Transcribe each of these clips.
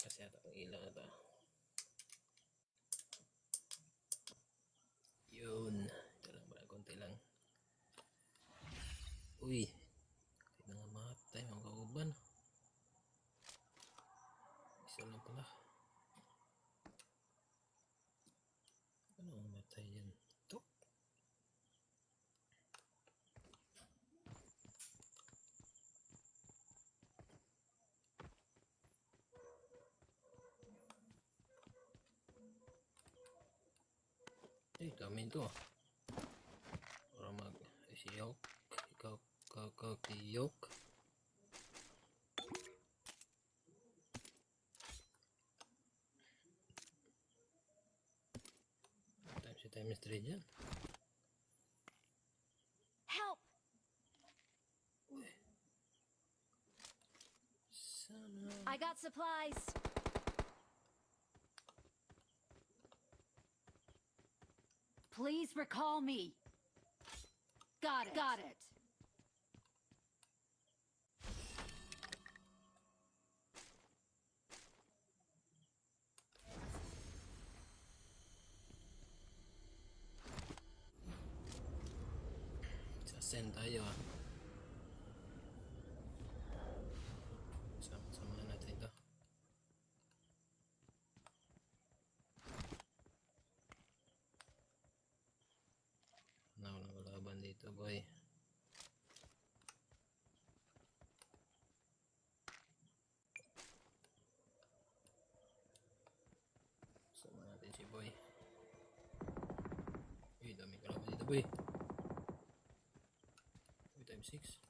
Kasi ata ang ilaw na to. Yun. Ito lang ba? Konti lang. Uy. Kahit na nga matay mga kauban. Isa lang pala. Ano ang matay yan? Ito. Kami ito. Para mag-siyok. Ikaw tiyok. Times 3 dyan. Help! Sana. I got supplies. Please recall me. Got it. Got it. Sasend tayo ah. Sama natin ito. Walang kalaban dito boy. Sama natin si boy. Uy, dami kalaban dito boy. Uy, times 6.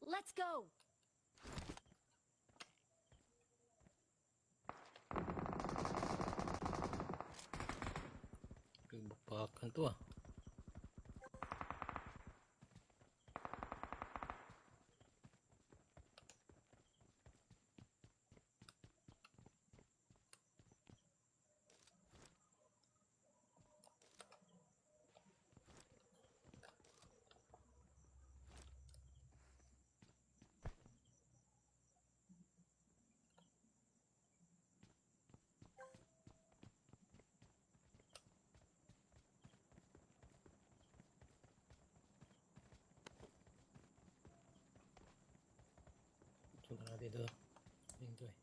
Let's go. Bakbakan to ah. Punta natin ito. Ito eh.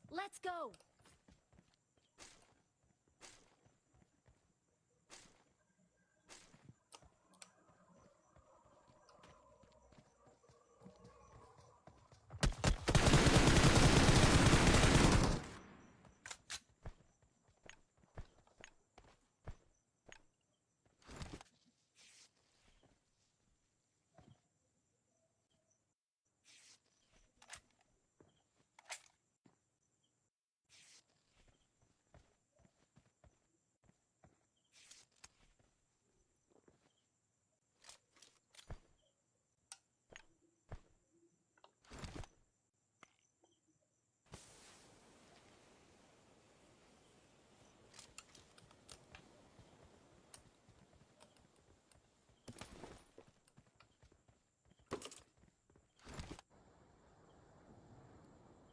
Let's go.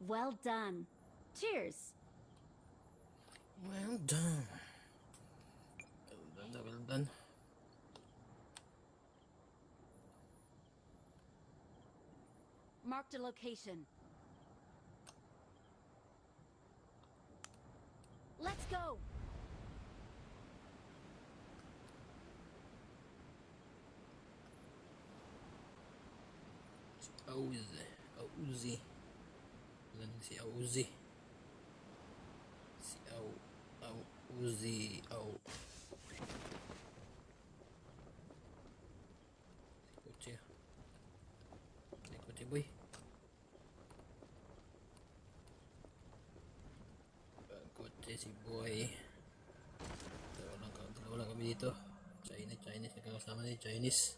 Well done. Cheers. Well done. Well done. Marked a location. Auzi. Wala si Auzi. Si Auzi. Kotse. Kotse boy. Kotse si boy. Dalawa lang kami dito. Chinese. Nagkakasama ni Chinese.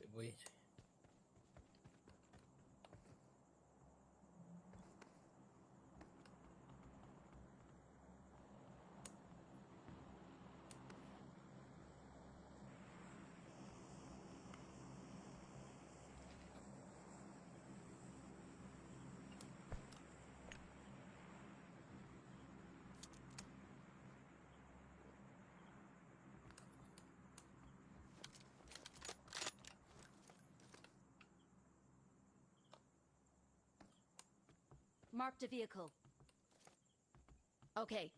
Boy. Marked a vehicle. Okay.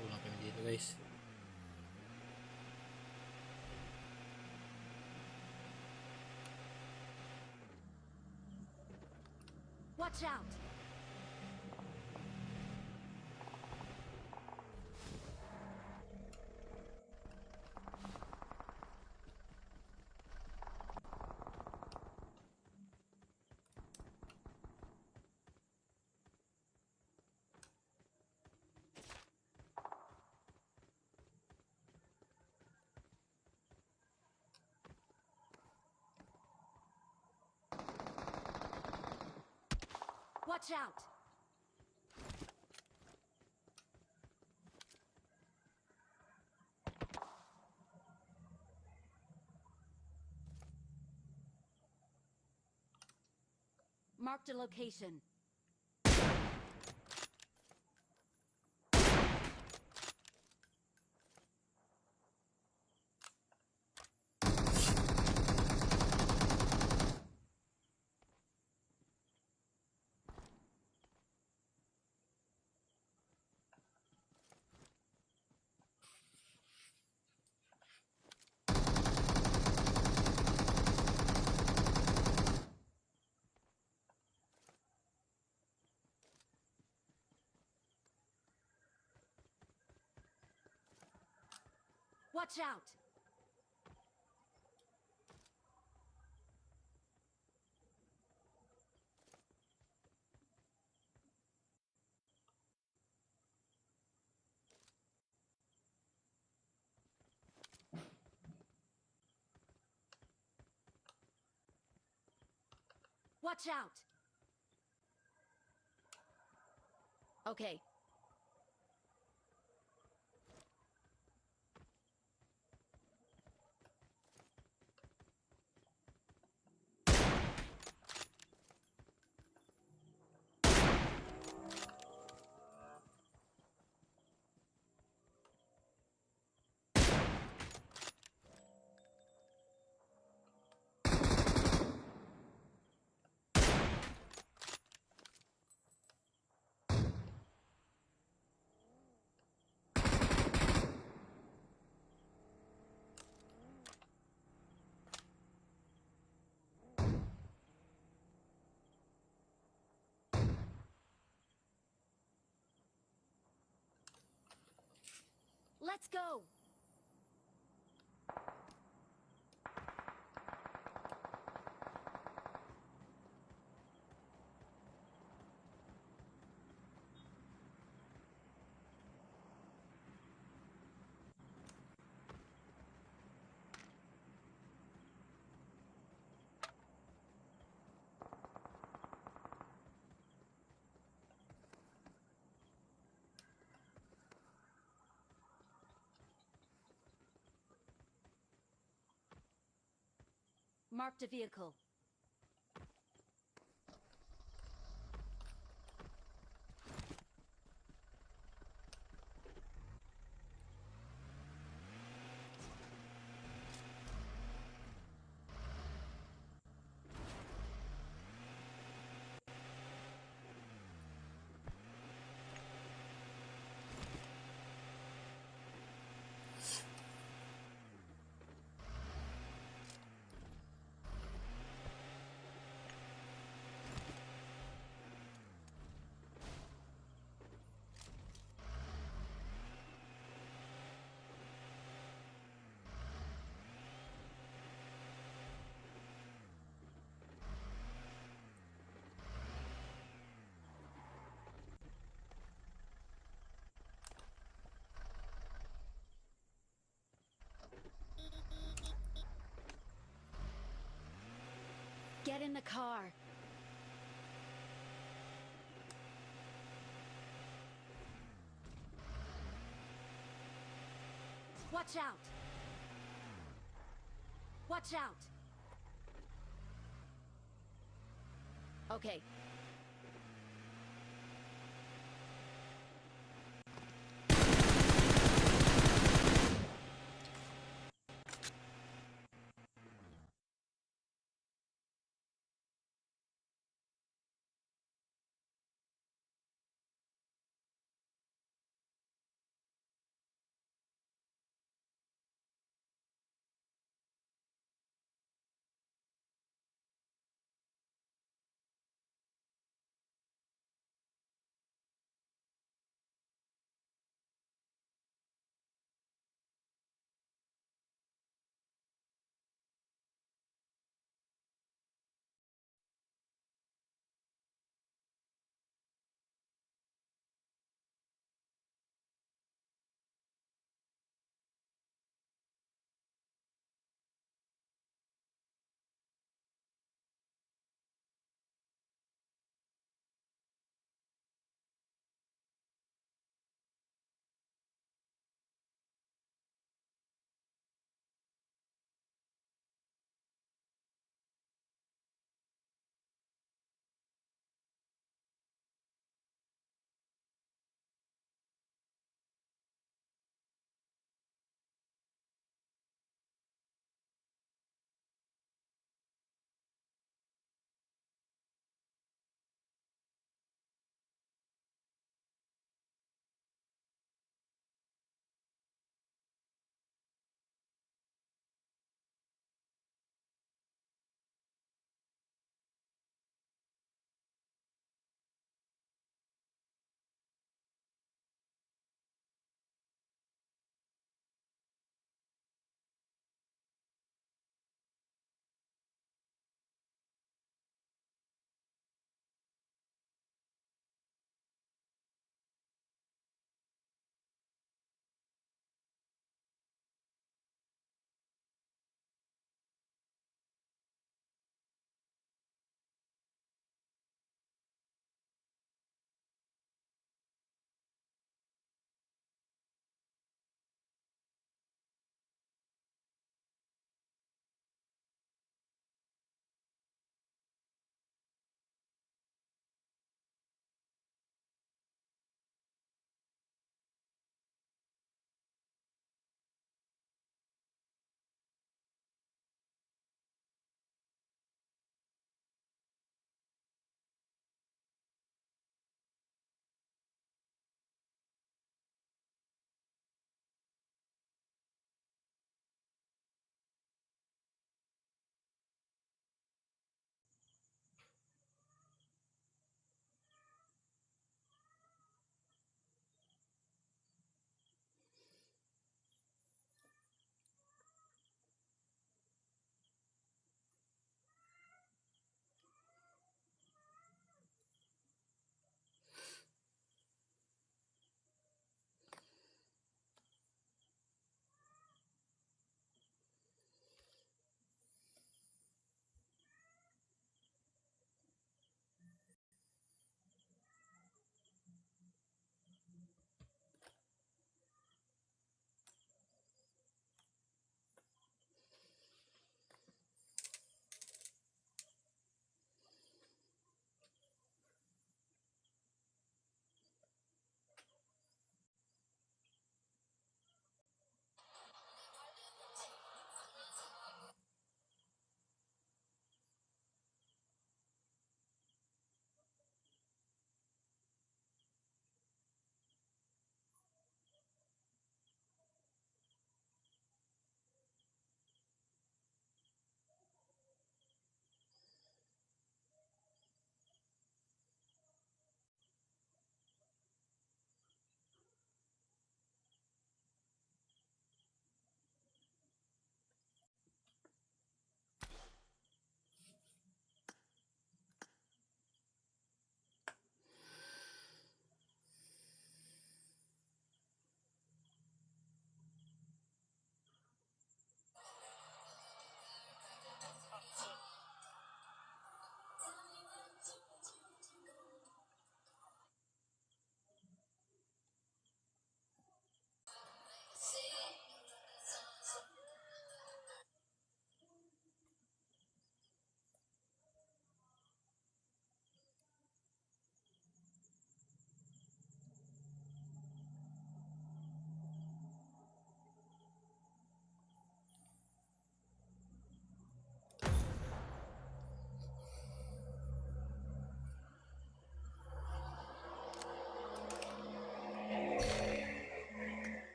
Wala kami dito guys. Watch out. Watch out. Marked a location. Watch out. Watch out. Okay. Let's go! Marked a vehicle. Get in the car. Watch out! Watch out! Okay.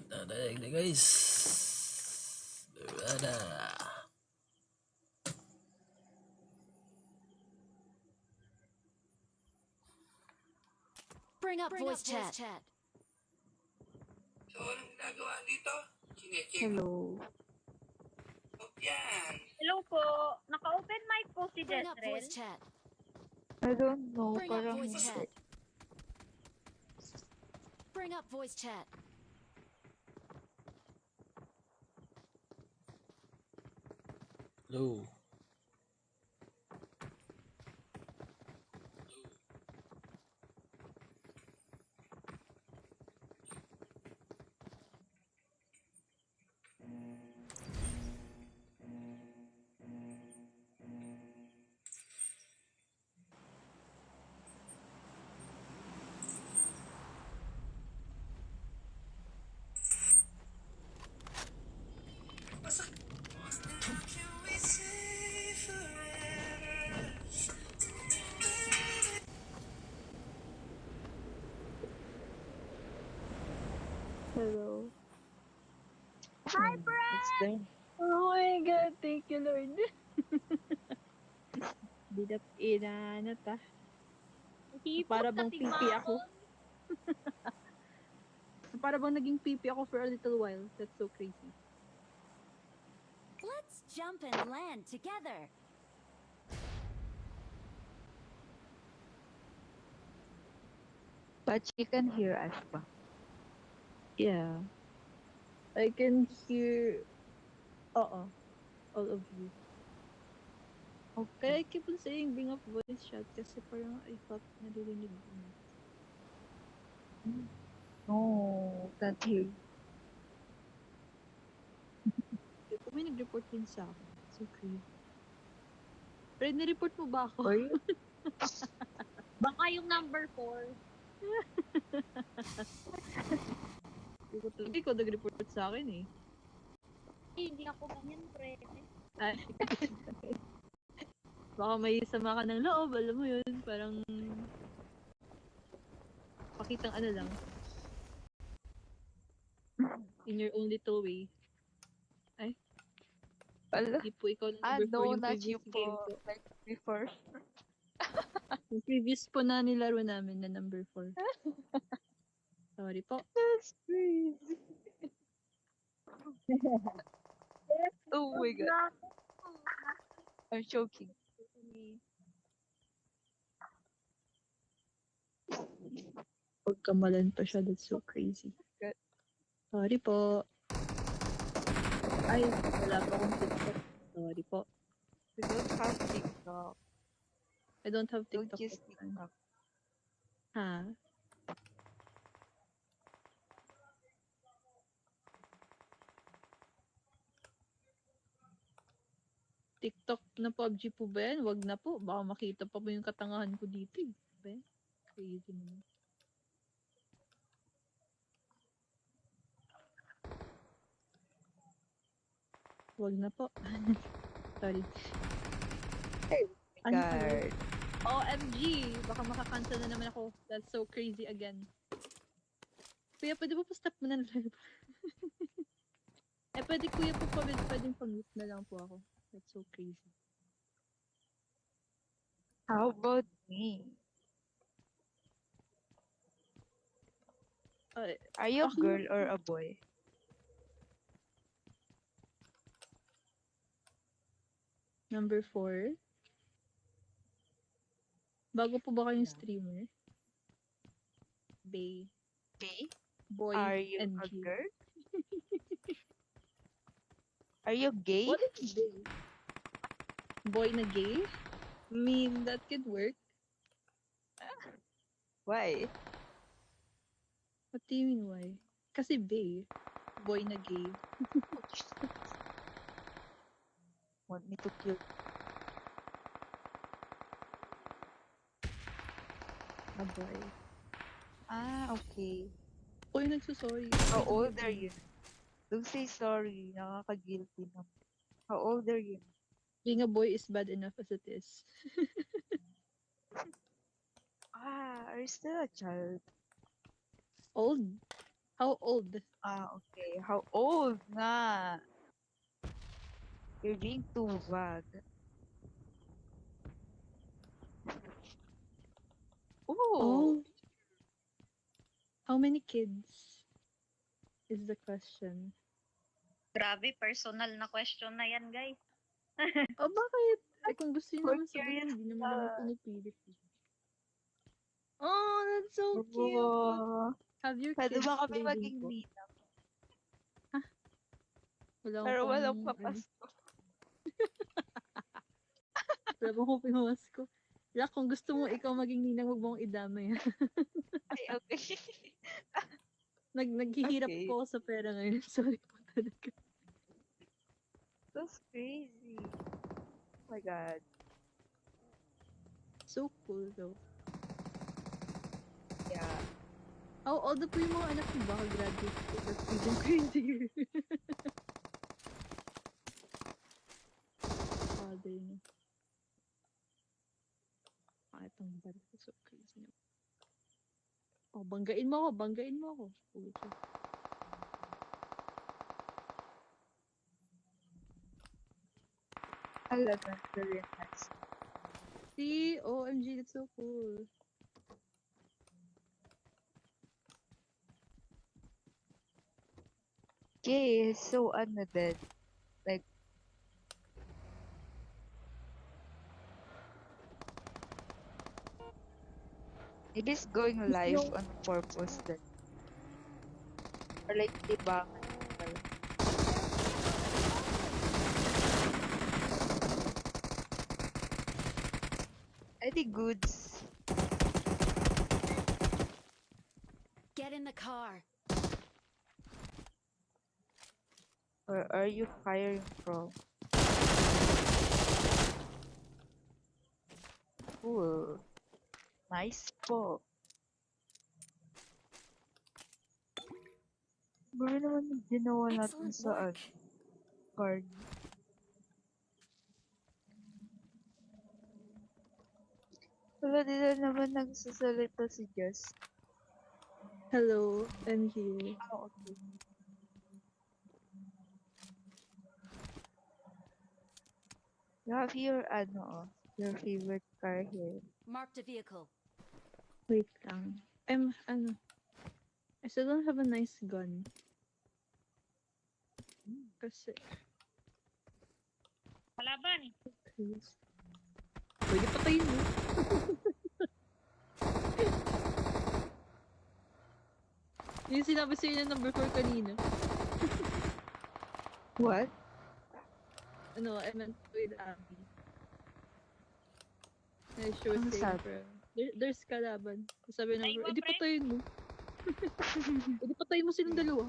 Nadaig na guys. Ada. Bring up voice chat. So, anong ginagawa dito? Chinecheck Hello. yan. Hello po. Naka-open mic po si Bring up Jezreel. voice chat. I don't know, Bring up parang voice chat. hindi. Bring up voice chat. Hello. Hello. Hi, It's there. Oh my God. Thank you, Lord. Bidap ina ta. Hipot Para na bang pipi ako. Para bang naging pipi ako for a little while. That's so crazy. Let's jump and land together. But you can hear us pa. Yeah. I can hear all of you. Kaya I keep on saying bring up voice chat kasi parang I thought naririnig ko. No, can't hear you. Kung may nag-report din sa akin. So crazy. Pero nireport mo ba ako? Oy, Baka yung number 4. Hindi ko nag-report sa akin eh. Hindi ako ganyan, pre. Ay. Baka may sama ka ng loob, alam mo yun. Parang pakitang ano lang. In your own little way. Ala. Hindi po ikaw Ah, number 4 no, yung not previous you game po. ko. Like before. Yung previous po na nilaro namin na number 4. Sorry po. That's crazy. Oh my god, I'm choking. Pagkamalan pa siya, that's so crazy. Good. Sorry po. Ay, wala pa akong TikTok. Sorry po. We don't have TikTok. I don't have Don't TikTok. use that time. TikTok. Ha? TikTok na PUBG po ba yan? Wag na po. Baka makita pa po yung katangahan ko dito eh. Ba? Crazy naman. Wag na po. Sorry. Ano ba? God. OMG! Baka makakancel na naman ako. That's so crazy again. Kuya, pwede ba pa-stop mo na live? Pwede kuya po pa, pwedeng pag-mute na lang po ako. That's so crazy. How about me? Are you a Ako- girl or a boy? Number 4. Bago po ba kayong streamer? Bay. Me? Boy Are you and a G. girl? Are you gay? What is bay? Boy na gay? That could work. Why? What do you mean why? Kasi bay. Boy na gay. Want me to kill? A boy. Ah, okay. Uy, nagsusorry. How old are you? Don't say sorry. Nakaka-guilty naman. How old are you? Being a boy is bad enough as it is. Ah, are you still a child? Old. How old? Okay. How old nga? You're being too vague. Ooh. Oh. How many kids? Is the question. Grabe, personal na question na yan, guys. Oh, bakit? Eh, kung gusto niyo We're naman sabihin, curious hindi naman naman na. pinipilit. Oh, that's so cute. Oo. Have your Pwede kids ba kami played maging po? ninang? Wala Pero akong walang ano, papasko. wala akong pinuwas ko. Wala, kung gusto mo ikaw maging ninang, huwag mong idamay. Ay, okay. Naghihirap Okay. po ako sa pera ngayon. Sorry po talaga. That's crazy. Oh my god. So cool though. Yeah. How old na po yung mga anak niyo? Baka graduate po. That's even crazier. Father niya. Itong barko. So crazy na. Oh, banggain mo ako. Banggain mo ako. Puto. Alam na, very nice. See? OMG, that's so cool. Okay, so ano din? Like, it is going live on purpose din. Or like, libangan pala. Any goods? Get in the car. Or are you firing from? Cool. Nice po. Baka naman yung ginawa natin Excellent sa work. card. Wala nila naman nagsasalita si Jess. Hello, I'm here. Okay. You have your, your favorite car here. Marked a vehicle. Wait lang. I still don't have a nice gun. Kasi, Palaban. please. Pwede patayin mo. Yung sinabi sa'yo na number 4 kanina. What? Ano, I meant with Abby. She was Ano saying sabi? for, there's kalaban. Sabi na, Ay, edi pre. patayin mo. Edi patayin mo silang dalawa.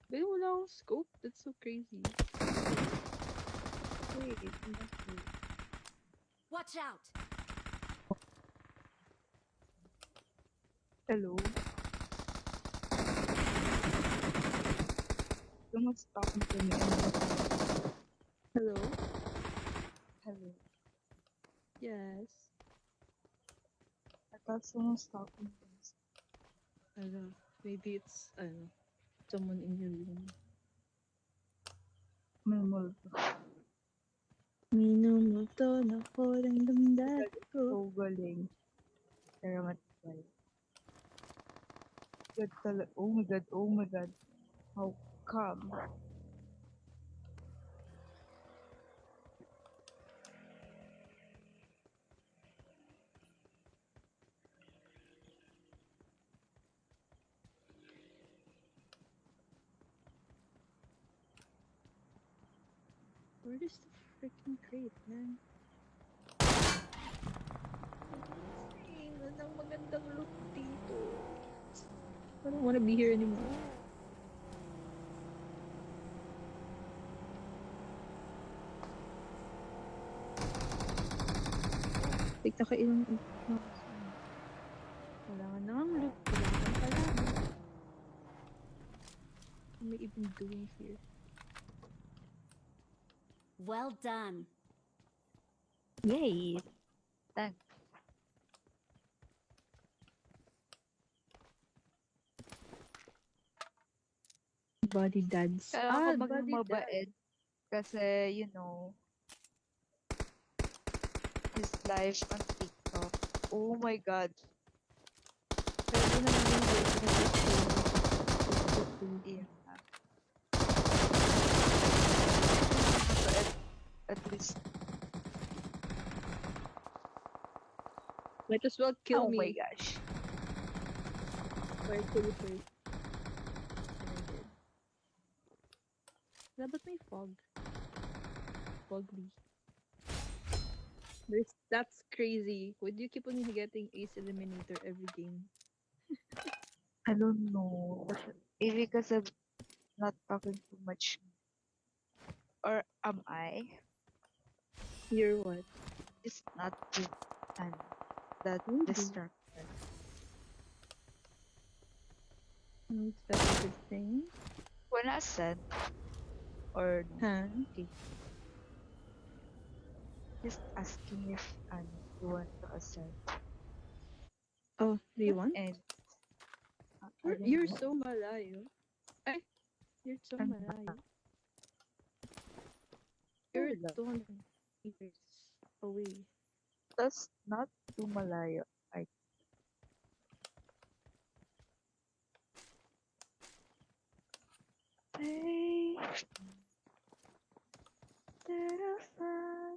Babe, wala akong scope. That's so crazy. Wait, Watch out. hello? Someone's talking to me. Hello? Hello. Yes. I thought someone's talking to me. Ano, maybe it's, someone in your room. May multo. Minumulto na ko ng damdamin ko. So galing. Pero matibay. God talaga. Oh my god, oh my god. How come? Where is the freaking crate, man? Ay, walang magandang look dito. I don't wanna be here anymore. Like, nakailang... Wala ka nang look. Wala kang kalaman. What am I even doing here? Well done. Yay! Thanks. Body dads. Kailangan ko maging Body dads. mabait. Kasi, you know, his life on TikTok. Oh my God. Pwede naman yung version Yeah. So at least, Might as well kill oh my me. gosh. Or kill you first. Dapat may fog. Fogly. That's crazy. Would you keep on getting Ace Eliminator every game? I don't know. Maybe because I'm not talking too much. Or am I? You're what? Just not too, that Maybe. distracted. That's a good thing. When I said, or no, Huh? just asking if you want to ascend. Oh, do you want? And I don't You're know. so malayo. Ay, you're so Ano malayo. You're Wala. 200 meters away. That's not too malayo.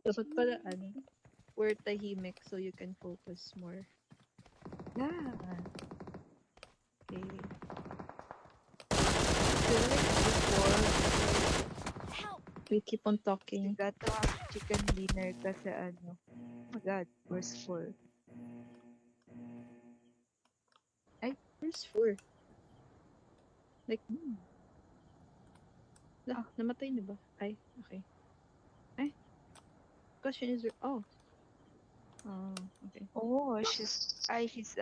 Dapat pala, we're tahimik so you can focus more. Yeah. Okay. Feel like before, Help! We keep on talking. got to have chicken dinner kasi oh my God, where's full? Where's 4? Like, namatay na ba? Ay, okay. Ay, question is, oh. Oh, okay. Oh, he's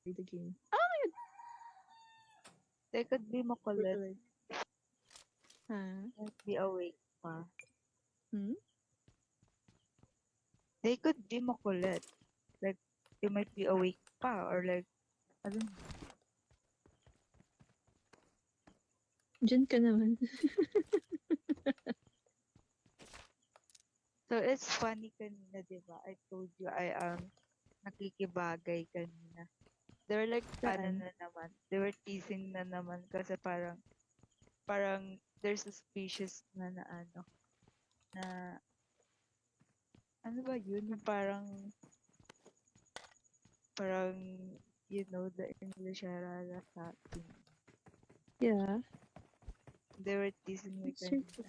The game. they could be makulit, Huh? might be awake pa. Hmm? They could be makulit. Like, they might be awake pa, or like, I don't know. Diyan ka naman. So, it's funny kanina, di ba? I told you I am nakikibagay kanina. They were like, Saan? na naman. They were teasing na naman kasi parang there's a species na ano ba yun? Yung parang, you know, the English Arara sa atin. Yeah. They were teasing me Sure. kanina.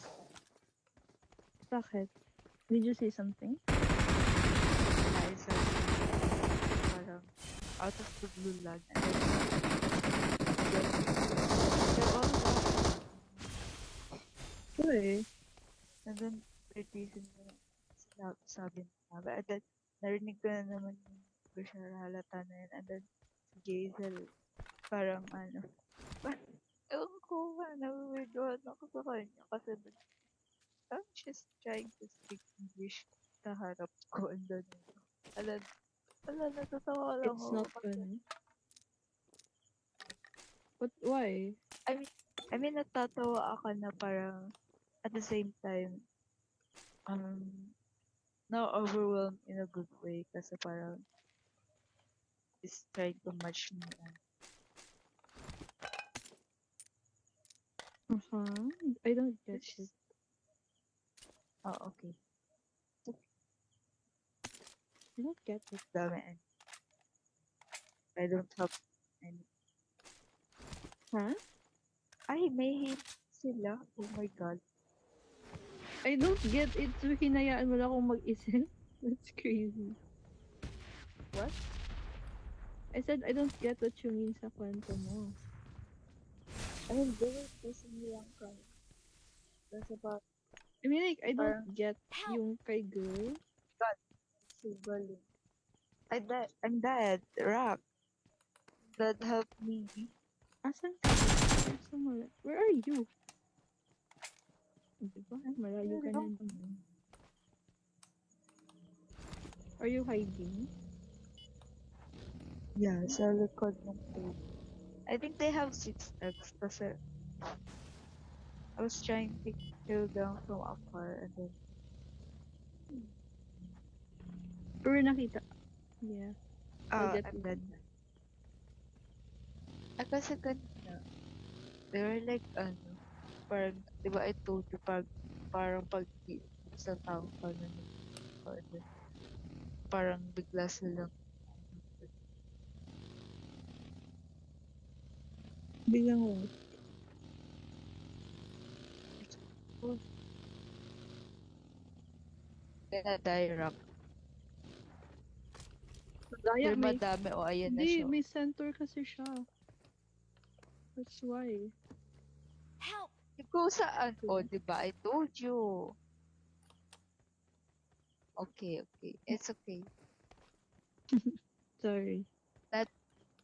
Bakit? Did you say something? I said, parang, out of the blue lang. And then, they're all laughing. Uy. And then, they're teasing me. sabi niya. And then, narinig ko na naman yung ko siya halata na yun. And then, si Jaisal, parang ano, ewan ko ba, nawiwidwan ako sa kanya kasi she's trying to speak English sa harap ko. And then, alam, wala, natatawa lang It's ako not kasi, funny. But why? I mean, natatawa ako na parang, at the same time, not overwhelmed in a good way kasi parang, is trying to match me. I don't get Which it. is, oh, okay. I don't get it. Dami. I don't have any. Huh? Ay, may hate sila. Oh my god. I don't get it. So, hinayaan mo lang akong mag-isip? That's crazy. What? I said, I don't get what you mean sa kwento mo. I mean, they were pissing me lang kami. That's about I mean, like, I don't Parang- get Help! yung kay girl. Sugaling. I'm dead. Rock. God help me. Asan ka? Where are you? Diba? Malayo ka na naman. Are you hiding? Yeah, sa likod ng pool. I think they have 6x kasi I was trying to kill them from afar and then Pero nakita. Yeah. I'll get I'm it. dead. Kasi kanina, they were like, parang, di ba I told you, parang pag sa tao ka na parang bigla silang Biglang what? direct. Gaya, Pero may... madami, ayan na Hindi, siya. may center kasi siya. That's why. Help! Ikaw saan? Di ba? I told you. Okay. It's okay. Sorry.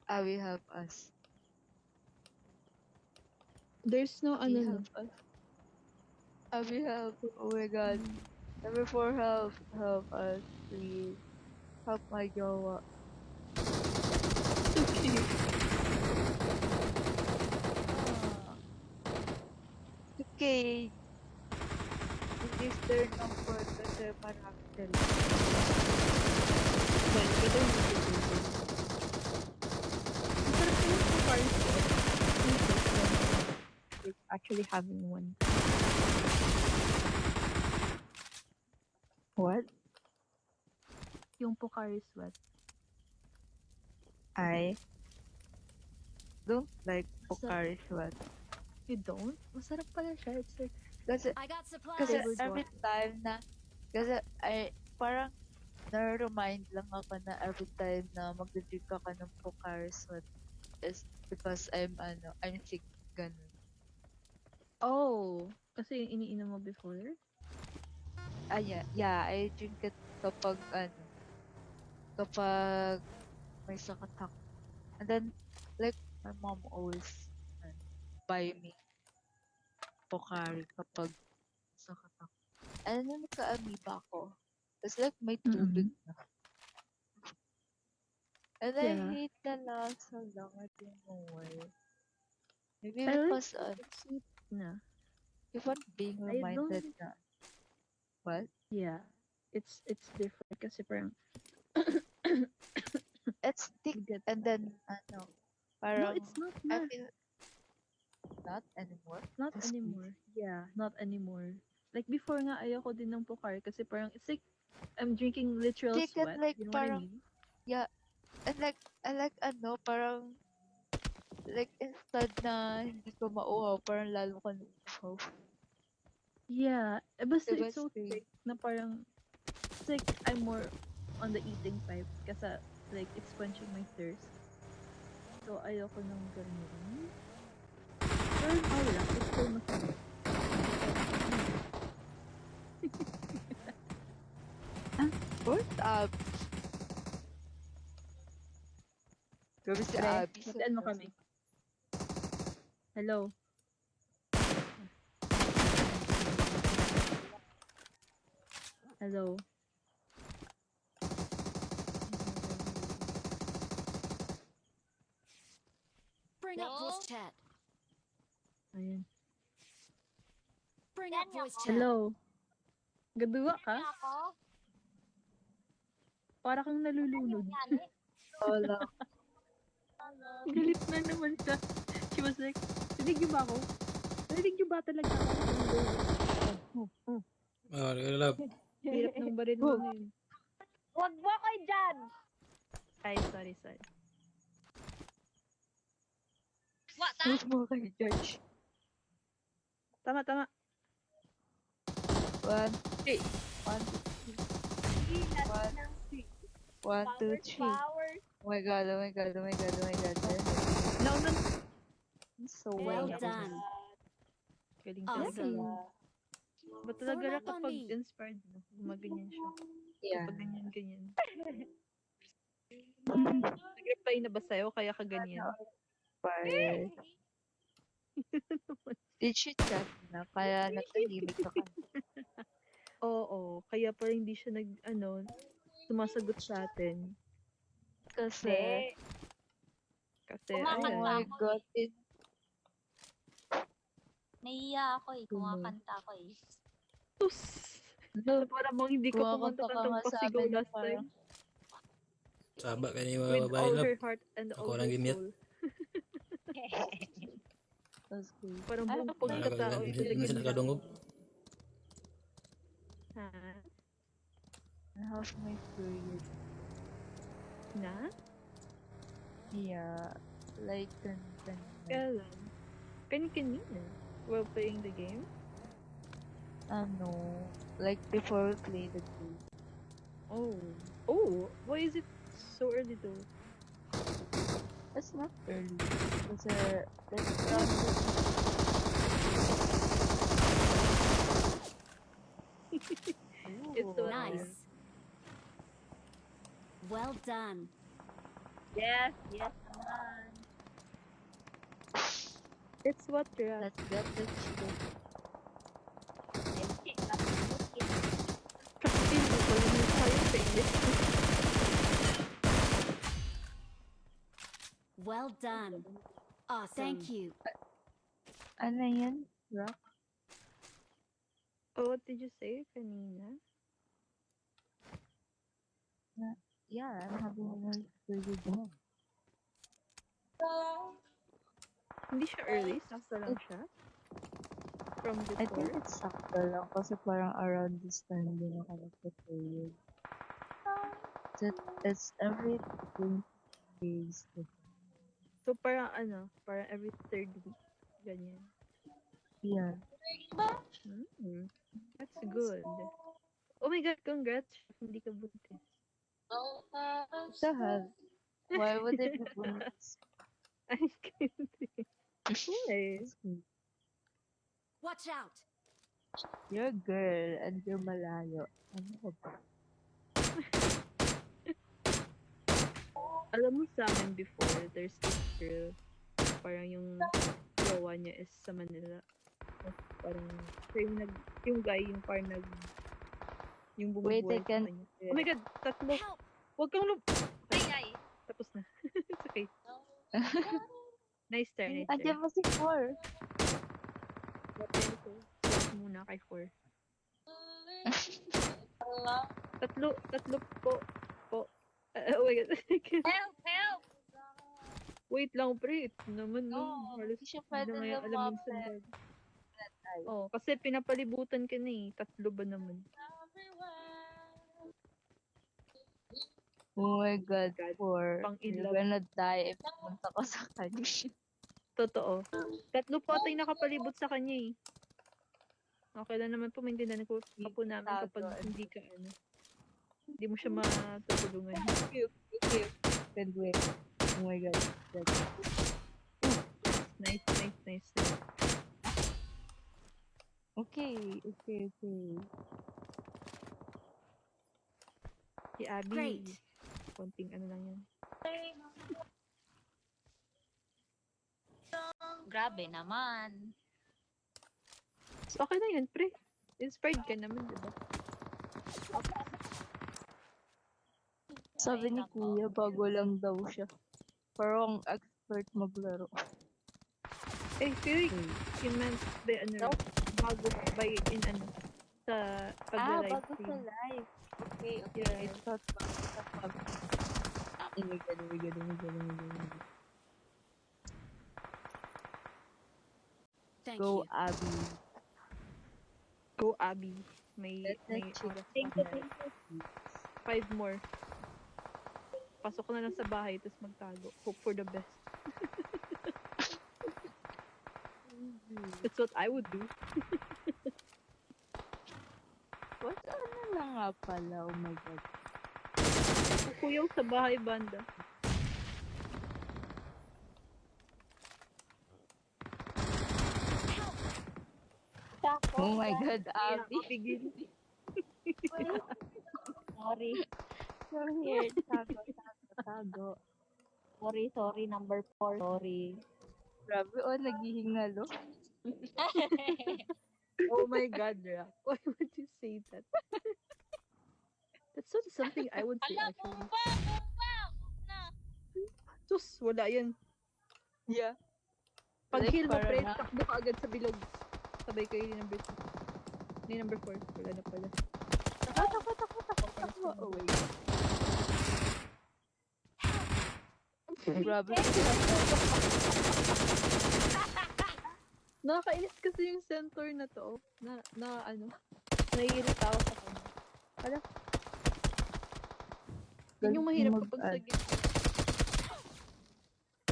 We have us. There's no We ano. have us. We have. Oh my god. Number 4, help us, please. Help my jowa. Okay. Okay. This their number kasi marami sila. Well, better not to do this. Masarap yung Pocari Sweat. Like, actually having one. What? Yung Pocari Sweat. I don't like Pocari Sweat. You don't? Masarap pala siya. It's like, Kasi I got supplies. Kasi Flavored every time na, kasi parang na-remind lang ako na every time na magdadrink ako ng Pocari Sweat is because I'm sick, ganun. oh, kasi yung iniinom mo before? Yeah, I drink it kapag may sakit ako. And then, like, my mom always buy me Pocari kapag sakit ako. And then, nagka-amoeba ako. It's like may tubig na. And I Yeah. hate the lasa lang. I don't know why. Maybe I like because it's sweet na. if I'm being I don't- reminded na. What? Yeah. It's different kasi parang It's thick. you get And then, no, parang, it's not I na. feel, not anymore. Not This week. anymore. Yeah, not anymore. Like before nga ayoko din ng Pocari kasi parang it's like I'm drinking literal Thick and sweat. like, You know what I parang, mean? and like, I like, parang, like, instead na hindi ko mauhaw, parang lalo ko nauuhaw. Yeah, basta Diba, it's so Steve? thick na parang it's like I'm more on the eating type kasi like it's quenching my thirst. So ayoko ng ganun. Pero wala, it's still masarap. What's up? Grabe si Pre, Abby. batiin mo kami. Hello. Hello. Bring up voice chat. Ayan. Bring up voice chat. Hello. Gadua ka? Ako? Para kang nalulunod. Wala. Galit na naman siya. She was like, narinig niyo ba ako? Narinig niyo ba talaga ako? Love. Hirap ng baril mo na yun. Huwag mo kayo dyan! Ay, sorry. What? Huwag mo kayo, George. Tama. 1, Hey. 1, 2, 3. Power. Oh my god. No. So Well well. done. Galing Awesome. talaga. Ba't talaga Format on kapag me. inspired mo, gumaganyan siya. Yeah. Kapag ganyan. Nag-reply na ba sa'yo kaya ka ganyan? But, did she chat na? Kaya natahimik ka kanina. Oo, kaya pala hindi siya sumasagot sa atin. Kasi, Kasi, oh Kumakanta my ako god, Naiiya ako eh. Kumakanta ako eh. tus! no, Parang bang hindi ka kumakanta ka pumunta nga ng sa pasigaw amin na last time. Saba ka ni mga With babae, all love. her heart and Ako all lang her gimyat. soul. that's good. Parang buong Wala ka pagkatao lang. ilagay Hindi mo sa nakadungog. Ha? I have my period. Na? Yeah, like, Kailan? Kanina. While playing the game? ano, like before we play the game. Oh, why is it so early though? That's not early. Kasi, like, around It's so Nice. Well done. Yes naman. It's what you're at. let's get the chicken. Kasi hindi ko lang yung tayo sa English. Well done. Awesome. Thank you. Ano yan? Rock? Oh, what did you say kanina? Yeah, I'm having my period now. Hindi siya early, sakto lang siya. From I think before. it's sakto lang kasi parang around this time din ako nagpa-period. It's every 20 days. So parang parang every third week. Ganyan. Yeah. That's good. Oh my god, congrats. Hindi ka buntis. What the hell? Why would it be bonus? I'm kidding. Why? Watch out. You're a girl and you're malayo. Ano ka ba? Alam mo sa amin before, there's this girl. Parang yung jowa niya is sa Manila. Tapos parang siya yung guy, yung parang yung Wait, bumubuhay I can- sa kanya. Oh my god, tatlo. Help. Huwag kang Ay. Tapos na. It's okay. Nice turn. Andiyan pa si 4. Stop muna kay 4. Tatlo po. Oh my god. Help! Wait lang, pre. Ito naman, No, halos hindi siya hindi pwede na nga alam minsan. lumapit. Oh, kasi pinapalibutan ka na eh. Tatlo ba naman? Oh my god, 4. Pang in You're love. gonna die if pumunta ka sa kanya. Totoo. Tatlo po tayo nakapalibot sa kanya eh. Okay lang naman po, maintindihan ko po namin kapag Tago. hindi ka hindi mo siya matutulungan. Okay. Can do it. Oh my god. Nice. Okay. Si Abby. Great. Konting ano lang yan. Grabe naman. So, okay na yun, pre. Inspired ka naman, diba? Sabi ni nako. Kuya, bago lang daw siya. Parang expert maglaro. Eh, Fury, you meant by ano, bago by in ano, sa pag-live bago sa stream. live. Okay, okay. Yeah, it's not bago. Oh my god, oh my god, oh my god, oh my god, oh my god. Thank Go, you. Abby. Go, Abby. May Let's check. oras Thank pa. you. 5 more. Pasok na lang sa bahay, tapos magtago. Hope for the best. That's what I would do. What? Ano lang nga pala? Oh my god. Kuyaw sa bahay, banda. Oh my god, Abby. Pigil. Sorry. You're here. Tago. Sorry, number 4. Sorry. Grabe, naghihingalo. Oh my god, Rak. Why would you say that? That's not something I would say, actually. Sus, wala yan. Yeah. Pag Like, heal mo, para pre, na- takbo ka agad sa bilog. Sabay kayo ni number 2. Ni number 4. Wala na pala. Takbo. Oh, wait. Grabe. Nakakainis kasi yung centaur na to. Na ano. Naiirita ako sa kanya. Hala. Yun yung mahirap kapag sa game.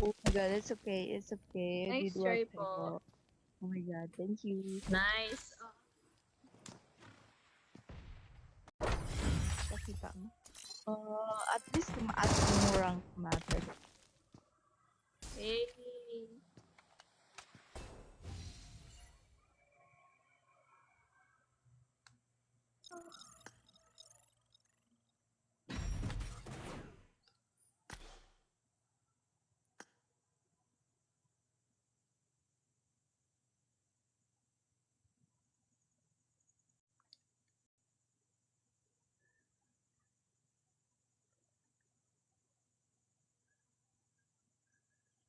Oh my god, it's okay. It's okay. I Nice did try well, po. Tago. Oh my god, thank you. Nice. Nakita mo. At least tumaas yung rank matter. Eh,